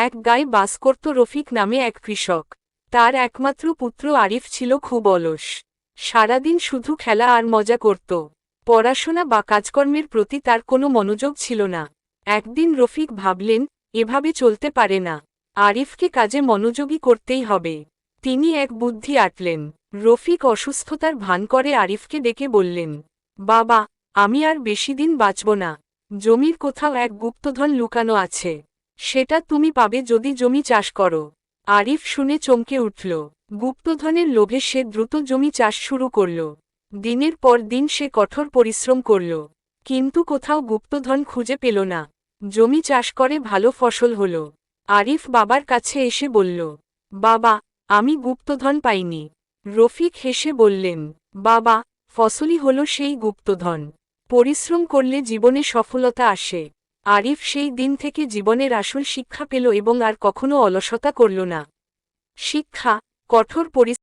এক গায়ে বাস করত রফিক নামে এক কৃষক। তার একমাত্র পুত্র আরিফ ছিল খুব অলস। সারাদিন শুধু খেলা আর মজা করত। পড়াশোনা বা কাজকর্মের প্রতি তার কোনো মনোযোগ ছিল না। একদিন রফিক ভাবলেন, এভাবে চলতে পারে না, আরিফকে কাজে মনোযোগী করতেই হবে। তিনি এক বুদ্ধি আঁটলেন। রফিক অসুস্থতার ভান করে আরিফকে ডেকে বললেন, বাবা, আমি আর বেশি দিন বাঁচব না। জমির কোথাও এক গুপ্তধন লুকানো আছে। সেটা তুমি পাবে যদি জমি চাষ করো। আরিফ শুনে চমকে উঠল। গুপ্তধনের লোভে সে দ্রুত জমি চাষ শুরু করল। দিনের পর দিন সে কঠোর পরিশ্রম করল, কিন্তু কোথাও গুপ্তধন খুঁজে পেল না। জমি চাষ করে ভালো ফসল হল। আরিফ বাবার কাছে এসে বলল, বাবা, আমি গুপ্তধন পাইনি। রফিক হেসে বললেন, বাবা, ফসলই হল সেই গুপ্তধন। পরিশ্রম করলে জীবনে সফলতা আসে। আরিফ সেই দিন থেকে জীবনের আসল শিক্ষা পেল এবং আর কখনো অলসতা করল না। শিক্ষা, কঠোর পরিশ্রম।